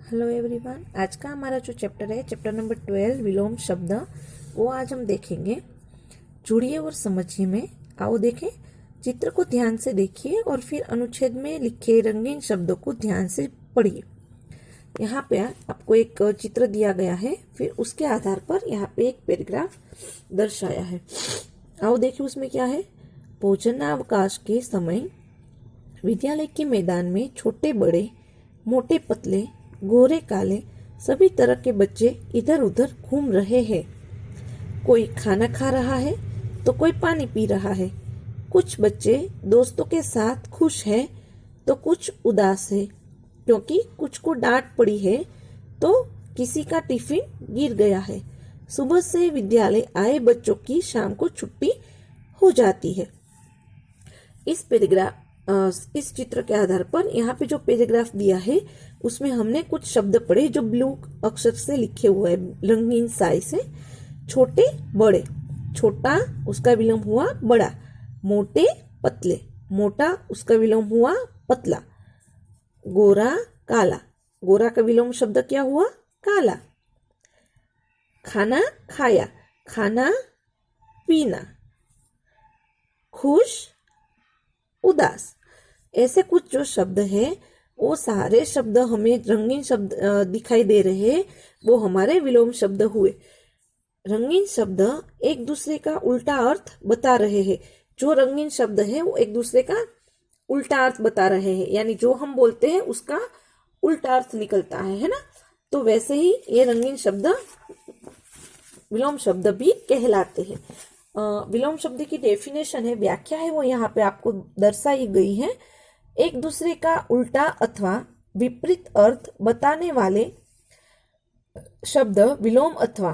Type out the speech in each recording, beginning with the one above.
Hello everyone. आज का हमारा जो चैप्टर है चैप्टर नंबर 12 विलोम शब्द, वो आज हम देखेंगे। जुड़िए और समझिए में। आओ देखें। चित्र को ध्यान से देखिए और फिर अनुच्छेद में लिखे रंगीन शब्दों को ध्यान से पढ़िए। यहाँ पे आपको एक चित्र दिया गया है, फिर उसके आधार पर यहाँ पे एक पैराग्राफ दर्शाया है। आओ देखिए उसमें क्या है। भोजनावकाश के समय विद्यालय के मैदान में छोटे बड़े, मोटे पतले, गोरे काले सभी तरह के बच्चे इधर उधर घूम रहे हैं। कोई खाना खा रहा है तो कोई पानी पी रहा है। कुछ बच्चे दोस्तों के साथ खुश हैं तो कुछ उदास है, क्योंकि कुछ को डांट पड़ी है तो किसी का टिफिन गिर गया है। सुबह से विद्यालय आए बच्चों की शाम को छुट्टी हो जाती है। इस चित्र के आधार पर यहाँ पे जो पैराग्राफ दिया है उसमें हमने कुछ शब्द पढ़े जो ब्लू अक्षर से लिखे हुए हैं, रंगीन स्याही से। छोटे बड़े, छोटा उसका विलोम हुआ बड़ा। मोटे पतले, मोटा उसका विलोम हुआ पतला। गोरा काला, गोरा का विलोम शब्द क्या हुआ काला। खाना खाया, खाना पीना। खुश उदास। ऐसे कुछ जो शब्द है वो सारे शब्द हमें रंगीन शब्द दिखाई दे रहे हैं, वो हमारे विलोम शब्द हुए। रंगीन शब्द एक दूसरे का उल्टा अर्थ बता रहे हैं। जो रंगीन शब्द है वो एक दूसरे का उल्टा अर्थ बता रहे हैं, यानी जो हम बोलते हैं उसका उल्टा अर्थ निकलता है ना। तो वैसे ही ये रंगीन शब्द विलोम शब्द भी कहलाते हैं। विलोम शब्द की डेफिनेशन है, व्याख्या है, वो यहाँ पे आपको दर्शाई गई है। एक दूसरे का उल्टा अथवा विपरीत अर्थ बताने वाले शब्द विलोम अथवा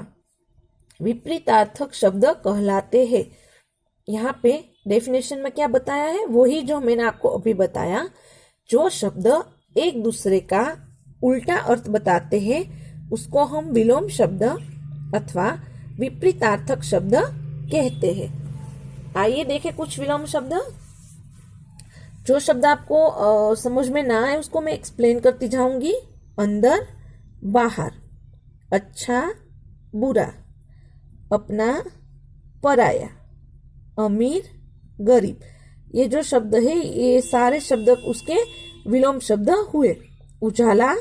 विपरीतार्थक शब्द कहलाते हैं। यहाँ पे डेफिनेशन में क्या बताया है, वही जो मैंने आपको अभी बताया। जो शब्द एक दूसरे का उल्टा अर्थ बताते हैं उसको हम विलोम शब्द अथवा विपरीतार्थक शब्द कहते हैं। आइए देखें कुछ विलोम शब्द। जो शब्द आपको समझ में ना आए उसको मैं एक्सप्लेन करती जाऊंगी। अंदर बाहर, अच्छा बुरा, अपना पराया, अमीर गरीब। ये जो शब्द है ये सारे शब्द उसके विलोम शब्द हुए। उजाला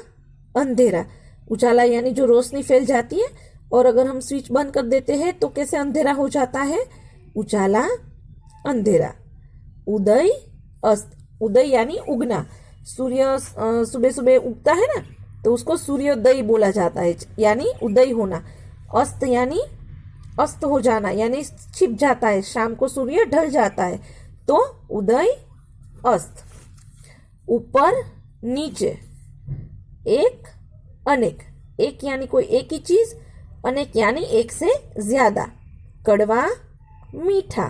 अंधेरा, उजाला यानी जो रोशनी फैल जाती है और अगर हम स्विच बंद कर देते हैं तो कैसे अंधेरा हो जाता है, उजाला अंधेरा। उदय अस्त, उदय यानी उगना। सूर्य सुबह सुबह उगता है ना तो उसको सूर्योदय बोला जाता है, यानी उदय होना। अस्त यानी अस्त हो जाना, यानी छिप जाता है, शाम को सूर्य ढल जाता है तो उदय अस्त। ऊपर नीचे, एक अनेक, एक यानी कोई एक ही चीज, अनेक यानी एक से ज्यादा। कड़वा मीठा,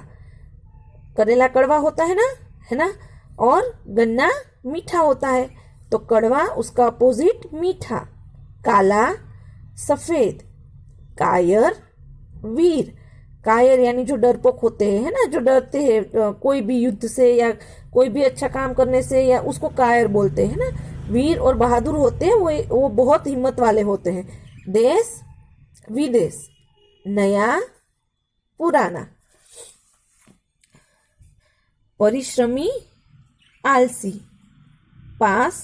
करेला कड़वा होता है ना, और गन्ना मीठा होता है तो कड़वा उसका अपोजिट मीठा। काला सफेद, कायर वीर। कायर यानी जो डरपोक होते हैं, है ना, जो डरते हैं कोई भी युद्ध से या कोई भी अच्छा काम करने से, या उसको कायर बोलते हैं ना। वीर और बहादुर होते हैं, वो बहुत हिम्मत वाले होते हैं। देश विदेश, नया पुराना। परिश्रमी आलसी, पास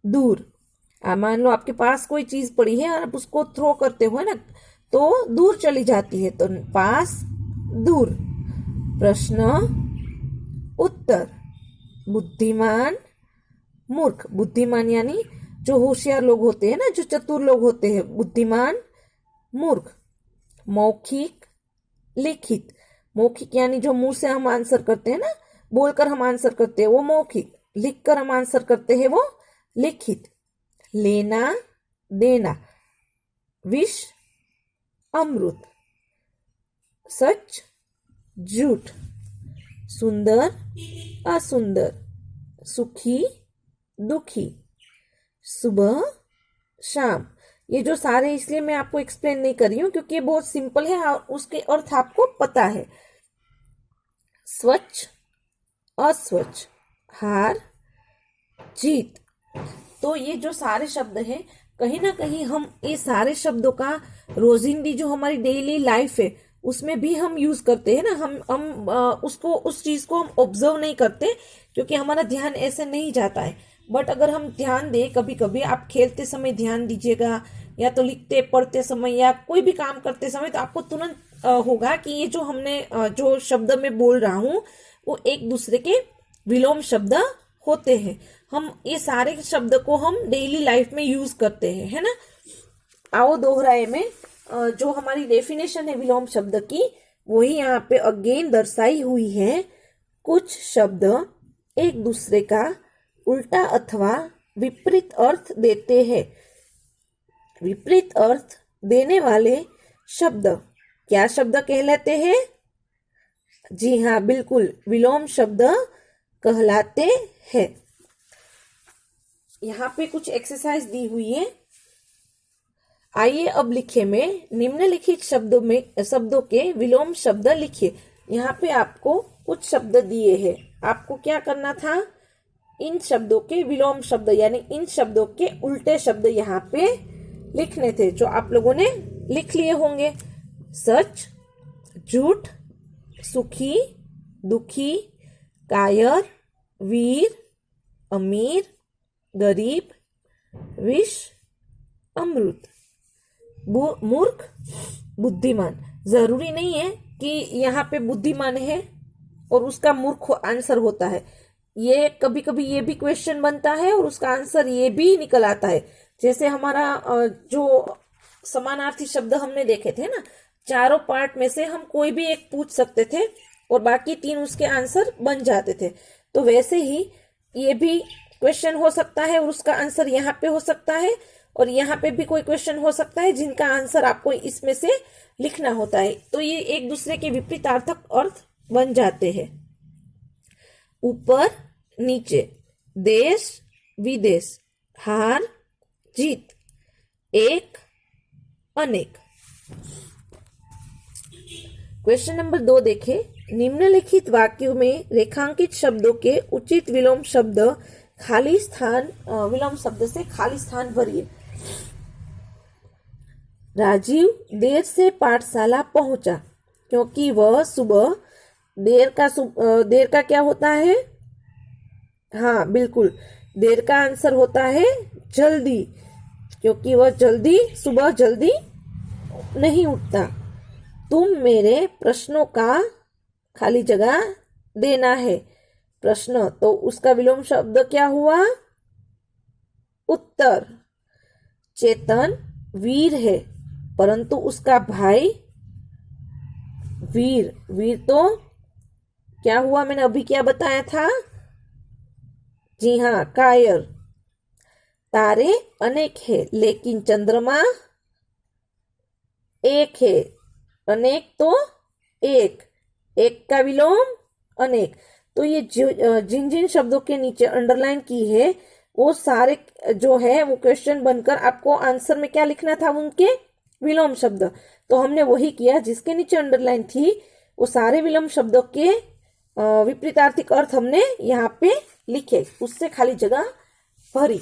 दूर। मान लो आपके पास कोई चीज पड़ी है और आप उसको थ्रो करते हो ना तो दूर चली जाती है, तो पास दूर। प्रश्न उत्तर। बुद्धिमान मूर्ख, बुद्धिमान यानी जो होशियार लोग होते हैं ना, जो चतुर लोग होते हैं, बुद्धिमान मूर्ख। मौखिक लिखित, मौखिक यानी जो मुंह से हम आंसर करते हैं ना, बोलकर हम आंसर करते हैं वो मौखिक, लिखकर हम आंसर करते हैं वो लिखित। लेना देना, विष अमृत। सच झूठ, सुंदर असुंदर, सुखी दुखी, सुबह शाम। ये जो सारे इसलिए मैं आपको एक्सप्लेन नहीं कर रही हूं क्योंकि ये बहुत सिंपल है और उसके अर्थ आपको पता है। स्वच्छ अस्वच्छ, हार जीत। तो तो ये जो सारे शब्द हैं कहीं ना कहीं हम ये सारे शब्दों का रोजिंदी जो हमारी डेली लाइफ है उसमें भी हम यूज करते हैं ना। हम उसको उस चीज को हम ऑब्जर्व नहीं करते क्योंकि हमारा ध्यान ऐसे नहीं जाता है। बट अगर हम ध्यान दें, कभी कभी आप खेलते समय ध्यान दीजिएगा या तो लिखते पढ़ते समय या कोई भी काम करते समय, तो आपको तुरंत होगा कि ये जो हमने जो शब्द में बोल रहा हूँ वो एक दूसरे के विलोम शब्द होते हैं। हम ये सारे शब्द को हम डेली लाइफ में यूज करते हैं, है ना। आओ दोहराए में जो हमारी डेफिनेशन है विलोम शब्द की वही यहाँ पे अगेन दर्शाई हुई है। कुछ शब्द एक दूसरे का उल्टा अथवा विपरीत अर्थ देते हैं। विपरीत अर्थ देने वाले शब्द क्या शब्द कहलाते हैं? जी हाँ, बिल्कुल, विलोम शब्द कहलाते हैं। यहाँ पे कुछ एक्सरसाइज दी हुई है। आइए अब लिखे में निम्नलिखित शब्दों के विलोम शब्द लिखिए। यहाँ पे आपको कुछ शब्द दिए हैं, आपको क्या करना था? इन शब्दों के विलोम शब्द यानी इन शब्दों के उल्टे शब्द यहाँ पे लिखने थे, जो आप लोगों ने लिख लिए होंगे। सच, झूठ, सुखी, दुखी, कायर, वीर, अमीर, गरीब, विष, अमृत, मूर्ख, बुद्धिमान। जरूरी नहीं है कि यहाँ पे बुद्धिमान है और उसका मूर्ख आंसर होता है। ये कभी कभी ये भी क्वेश्चन बनता है और उसका आंसर ये भी निकल आता है। जैसे हमारा जो समानार्थी शब्द हमने देखे थे ना, चारों पार्ट में से हम कोई भी एक पूछ सकते थे और बाकी तीन उसके आंसर बन जाते थे। तो वैसे ही ये भी क्वेश्चन हो सकता है और उसका आंसर यहाँ पे हो सकता है, और यहाँ पे भी कोई क्वेश्चन हो सकता है जिनका आंसर आपको इसमें से लिखना होता है। तो ये एक दूसरे के विपरीतार्थक अर्थ बन जाते हैं। ऊपर नीचे, देश विदेश, हार जीत, एक अनेक। क्वेश्चन नंबर 2 देखें। निम्नलिखित वाक्यों में रेखांकित शब्दों के उचित विलोम शब्द खाली स्थान विलोम शब्द से खाली स्थान भरिए। राजीव देर से पाठशाला पहुंचा क्योंकि वह सुबह देर का क्या होता है? हाँ बिल्कुल, देर का आंसर होता है जल्दी, क्योंकि वह सुबह जल्दी नहीं उठता। तुम मेरे प्रश्नों का खाली जगह देना है। प्रश्न, तो उसका विलोम शब्द क्या हुआ? उत्तर। चेतन वीर है परंतु उसका भाई वीर तो क्या हुआ? मैंने अभी क्या बताया था? जी हाँ, कायर। तारे अनेक है लेकिन चंद्रमा एक है। अनेक तो एक का विलोम अनेक। तो ये जिन जिन शब्दों के नीचे अंडरलाइन की है वो सारे जो है वो क्वेश्चन बनकर आपको आंसर में क्या लिखना था? उनके विलोम शब्द। तो हमने वही किया, जिसके नीचे अंडरलाइन थी वो सारे विलोम शब्दों के विपरीतार्थिक अर्थ हमने यहाँ पे लिखे, उससे खाली जगह भरी।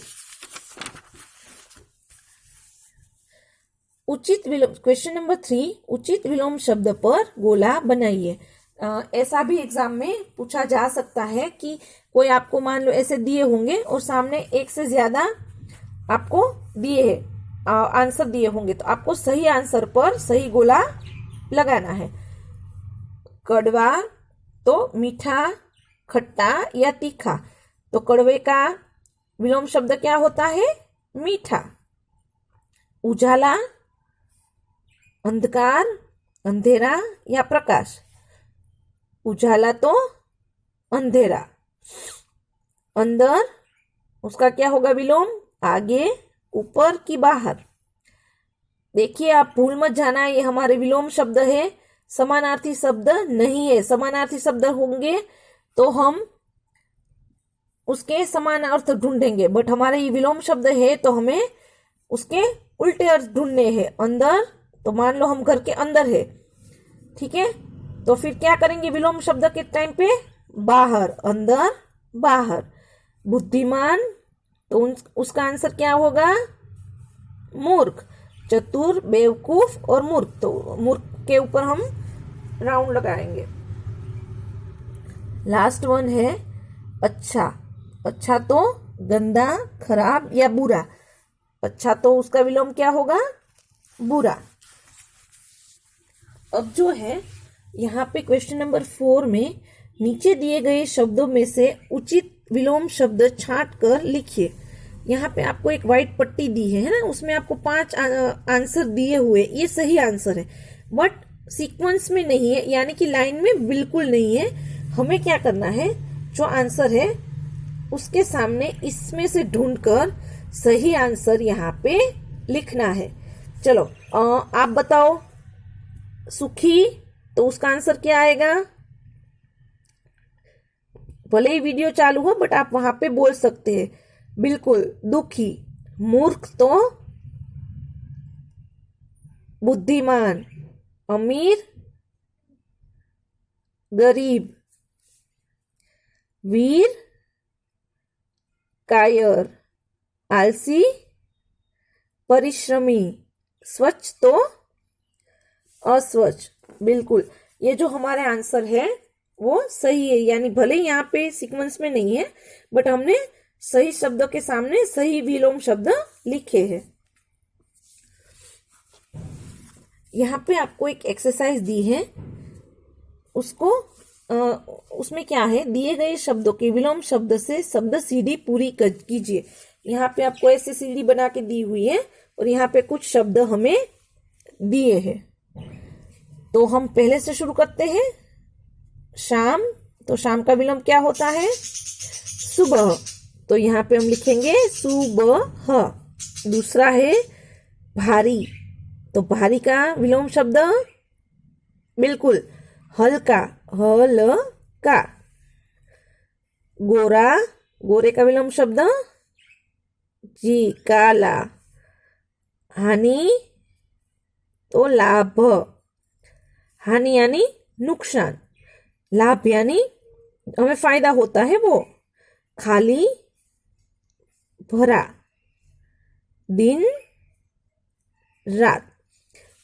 उचित विलोम, क्वेश्चन नंबर 3, उचित विलोम शब्द पर गोला बनाइए। ऐसा भी एग्जाम में पूछा जा सकता है कि कोई आपको मान लो ऐसे दिए होंगे और सामने एक से ज्यादा आपको दिए है आंसर दिए होंगे, तो आपको सही आंसर पर सही गोला लगाना है। कड़वा तो मीठा, खट्टा या तीखा। तो कड़वे का विलोम शब्द क्या होता है? मीठा। उजाला, अंधकार, अंधेरा या प्रकाश। उजाला तो अंधेरा। अंदर, उसका क्या होगा विलोम? आगे, ऊपर की बाहर। देखिए आप भूल मत जाना, ये हमारे विलोम शब्द है, समानार्थी शब्द नहीं है। समानार्थी शब्द होंगे तो हम उसके समान अर्थ ढूंढेंगे, बट हमारे ये विलोम शब्द है तो हमें उसके उल्टे अर्थ ढूंढने हैं। अंदर, तो मान लो हम घर के अंदर है, ठीक है, तो फिर क्या करेंगे विलोम शब्द के टाइम पे? बाहर, अंदर, बाहर। बुद्धिमान, तो उसका आंसर क्या होगा? मूर्ख। चतुर, बेवकूफ और मूर्ख, तो मूर्ख के ऊपर हम राउंड लगाएंगे। लास्ट वन है अच्छा। अच्छा तो गंदा, खराब या बुरा। अच्छा तो उसका विलोम क्या होगा? बुरा। अब जो है यहाँ पे क्वेश्चन नंबर 4 में नीचे दिए गए शब्दों में से उचित विलोम शब्द छांट कर लिखिए। यहाँ पे आपको एक व्हाइट पट्टी दी है ना, उसमें आपको 5 आंसर दिए हुए, ये सही आंसर है, बट सीक्वेंस में नहीं है, यानी कि लाइन में बिल्कुल नहीं है। हमें क्या करना है, जो आंसर है उसके सामने इसमें से ढूंढकर सही आंसर यहाँ पे लिखना है। चलो आप बताओ। सुखी, तो उसका आंसर क्या आएगा? भले ही वीडियो चालू हो बट आप वहां पे बोल सकते हैं। बिल्कुल, दुखी। मूर्ख तो बुद्धिमान। अमीर, गरीब। वीर, कायर। आलसी, परिश्रमी। स्वच्छ तो अस्वच्छ। बिल्कुल, ये जो हमारे आंसर है वो सही है, यानी भले यहाँ पे सीक्वेंस में नहीं है बट हमने सही शब्दों के सामने सही विलोम शब्द लिखे हैं। यहाँ पे आपको एक एक्सरसाइज दी है, उसको उसमें क्या है, दिए गए शब्दों के विलोम शब्द से शब्द सीढ़ी पूरी कीजिए। यहाँ पे आपको ऐसे सीढ़ी बना के दी हुई है और यहाँ पे कुछ शब्द हमें दिए हैं। तो हम पहले से शुरू करते हैं। शाम, तो शाम का विलोम क्या होता है? सुबह, तो यहाँ पे हम लिखेंगे सुबह। दूसरा है भारी, तो भारी का विलोम शब्द बिल्कुल हल्का, हल्का। गोरा, गोरे का विलोम शब्द जी काला। हानि, तो लाभ। हानि यानी नुकसान, लाभ यानी हमें फायदा होता है वो। खाली, भरा। दिन, रात।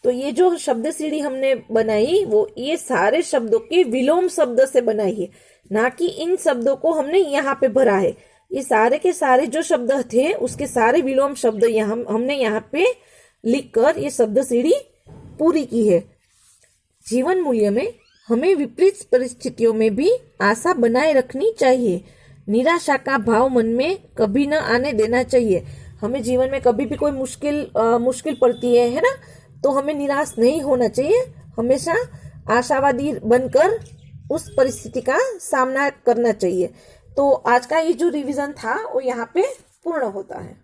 तो ये जो शब्द सीढ़ी हमने बनाई वो ये सारे शब्दों के विलोम शब्द से बनाई है, ना कि इन शब्दों को हमने यहाँ पे भरा है। ये सारे के सारे जो शब्द थे उसके सारे विलोम शब्द हमने यहाँ पे लिखकर ये शब्द सीढ़ी पूरी की है। जीवन मूल्य में हमें विपरीत परिस्थितियों में भी आशा बनाए रखनी चाहिए। निराशा का भाव मन में कभी न आने देना चाहिए। हमें जीवन में कभी भी कोई मुश्किल पड़ती है ना, तो हमें निराश नहीं होना चाहिए, हमेशा आशावादी बनकर उस परिस्थिति का सामना करना चाहिए। तो आज का ये जो रिवीजन था वो यहाँ पे पूर्ण होता है।